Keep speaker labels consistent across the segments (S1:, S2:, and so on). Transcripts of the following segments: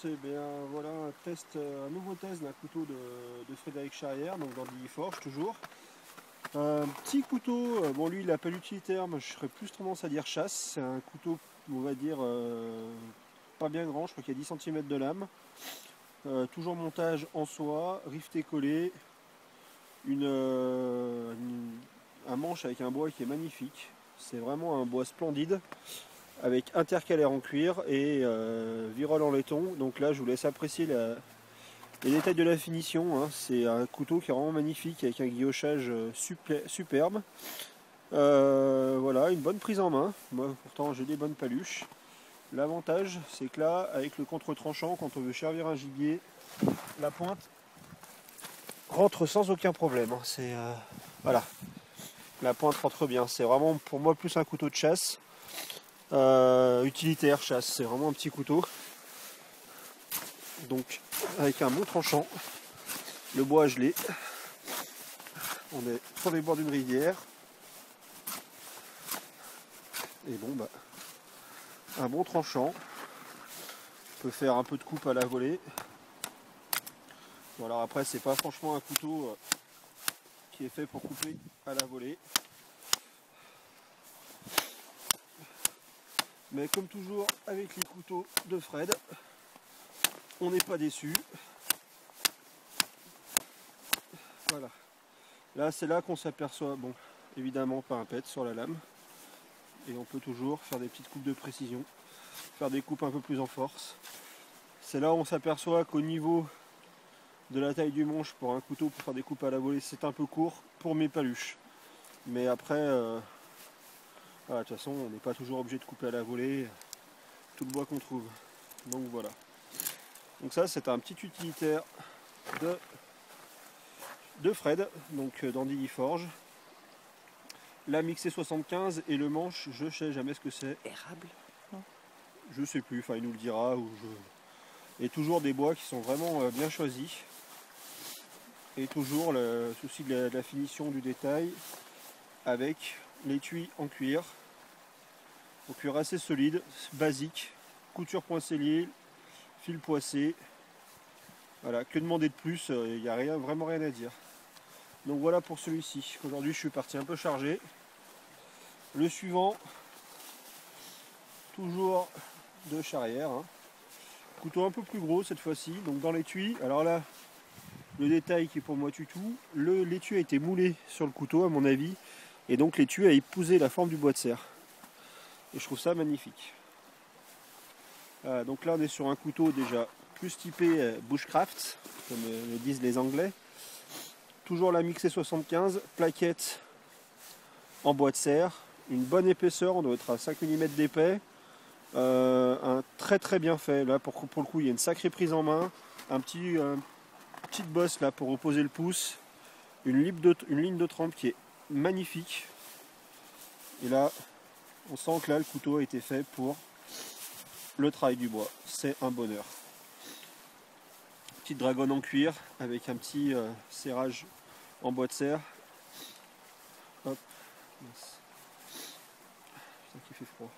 S1: et bien voilà un nouveau test d'un couteau de Frédéric Charrière, donc dans Forge toujours. Un petit couteau, bon lui il appelle utilitaire, mais je serais plus tendance à dire chasse. C'est un couteau, on va dire, pas bien grand, je crois qu'il y a 10 cm de lame. Toujours montage en soie, rifté collé, un manche avec un bois qui est magnifique. C'est vraiment un bois splendide, avec intercalaire en cuir et virole en laiton. Donc là je vous laisse apprécier les détails de la finition, hein. C'est un couteau qui est vraiment magnifique avec un guillochage superbe. Voilà, une bonne prise en main. Moi pourtant j'ai des bonnes paluches. L'avantage c'est que là avec le contre-tranchant, quand on veut servir un gibier, la pointe rentre sans aucun problème, hein. Voilà, la pointe rentre bien. C'est vraiment pour moi plus un couteau de chasse. Utilitaire chasse, c'est vraiment un petit couteau, donc avec un bon tranchant, le bois gelé, on est sur les bords d'une rivière et bon bah un bon tranchant, on peut faire un peu de coupe à la volée. Bon alors après c'est pas franchement un couteau qui est fait pour couper à la volée, mais comme toujours avec les couteaux de Fred, on n'est pas déçu. Voilà. Là, c'est là qu'on s'aperçoit, bon, évidemment pas un pet sur la lame. Et on peut toujours faire des petites coupes de précision, faire des coupes un peu plus en force. C'est là où on s'aperçoit qu'au niveau de la taille du manche pour un couteau pour faire des coupes à la volée, c'est un peu court pour mes paluches. Mais après, voilà, de toute façon, on n'est pas toujours obligé de couper à la volée tout le bois qu'on trouve. Donc voilà. Donc ça, c'est un petit utilitaire de Fred, donc dans Forge. La mixée 75 et le manche, je sais jamais ce que c'est.
S2: Érable, non?
S1: Je sais plus, enfin il nous le dira. Et toujours des bois qui sont vraiment bien choisis. Et toujours le souci de la finition du détail avec l'étui en cuir. En cuir assez solide, basique, couture point cellier, fil poissé. Voilà, que demander de plus, il n'y a vraiment rien à dire. Donc voilà pour celui-ci. Aujourd'hui je suis parti un peu chargé. Le suivant, toujours de Charrière, hein. Couteau un peu plus gros cette fois-ci, donc dans l'étui. Alors là, le détail qui est pour moi tutou, l'étui a été moulé sur le couteau à mon avis, et donc l'étui a épousé la forme du bois de serre. Et je trouve ça magnifique. Donc là on est sur un couteau déjà plus typé bushcraft, comme le disent les Anglais. Toujours la mixée 75, plaquette en bois de serre, une bonne épaisseur, on doit être à 5 mm d'épais. Un très bien fait, là pour le coup il y a une sacrée prise en main, petite bosse là pour reposer le pouce, une ligne de trempe qui est magnifique, et là on sent que là le couteau a été fait pour le travail du bois, c'est un bonheur. Petite dragonne en cuir avec un petit serrage en bois de serre. Hop, putain qu'il fait froid.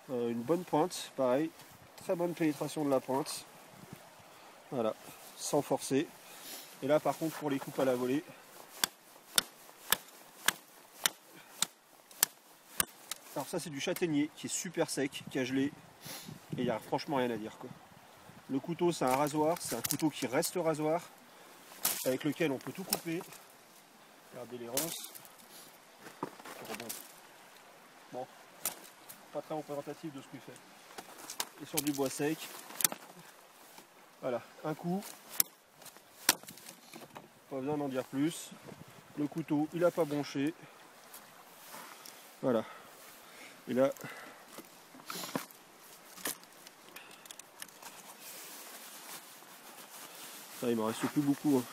S1: Une bonne pointe, pareil, très bonne pénétration de la pointe, voilà, sans forcer. Et là par contre pour les coupes à la volée, alors ça c'est du châtaignier qui est super sec, qui a gelé, et il n'y a franchement rien à dire quoi. Le couteau c'est un rasoir, c'est un couteau qui reste rasoir, avec lequel on peut tout couper. Regardez les ronces. Bon, pas très représentatif de ce qu'il fait. Et sur du bois sec, voilà, un coup, pas besoin d'en dire plus. Le couteau il n'a pas bronché, voilà. Et là, ça, il me reste plus beaucoup, hein.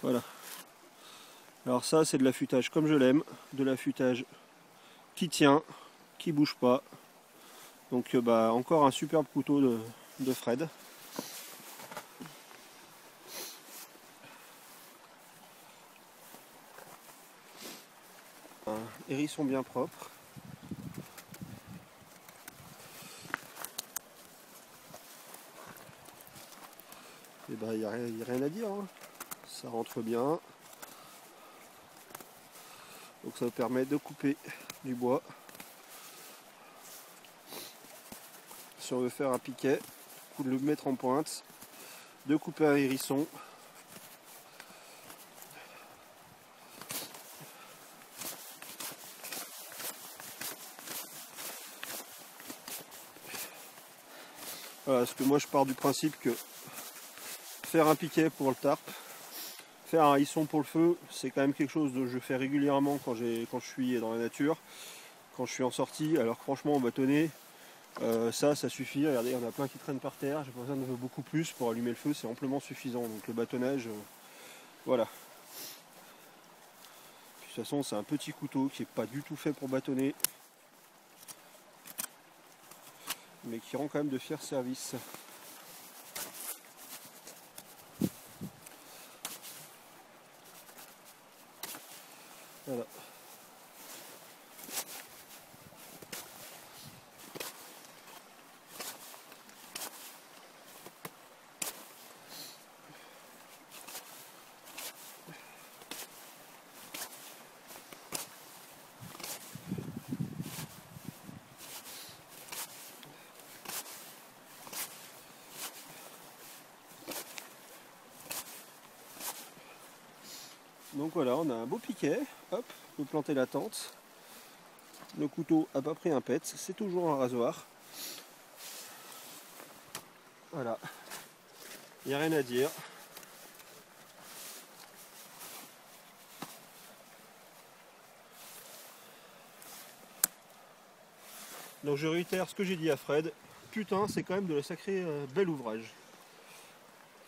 S1: Voilà. Alors ça c'est de l'affûtage comme je l'aime, de l'affûtage qui tient, qui bouge pas. Donc bah encore un superbe couteau de Fred. Un hérisson bien propre. Et ben il n'y a rien à dire, hein. Ça rentre bien. Donc ça vous permet de couper du bois. Si on veut faire un piquet, de le mettre en pointe, de couper un hérisson. Voilà, parce que moi je pars du principe que faire un piquet pour le tarp, faire un hérisson pour le feu, c'est quand même quelque chose que je fais régulièrement quand je suis dans la nature, quand je suis en sortie. Alors que franchement en bâtonnet, ça suffit. Regardez, il y en a plein qui traînent par terre, j'ai pas besoin de beaucoup plus pour allumer le feu, c'est amplement suffisant. Donc le bâtonnage, voilà. Puis, de toute façon c'est un petit couteau qui n'est pas du tout fait pour bâtonner, mais qui rend quand même de fiers services. Voilà. Donc voilà, on a un beau piquet, hop, on peut planter la tente. Le couteau a pas pris un pet, c'est toujours un rasoir. Voilà, il n'y a rien à dire. Donc je réitère ce que j'ai dit à Fred, putain c'est quand même de la sacrée bel ouvrage.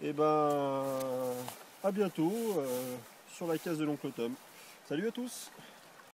S1: Et ben à bientôt sur la case de l'oncle Tom. Salut à tous!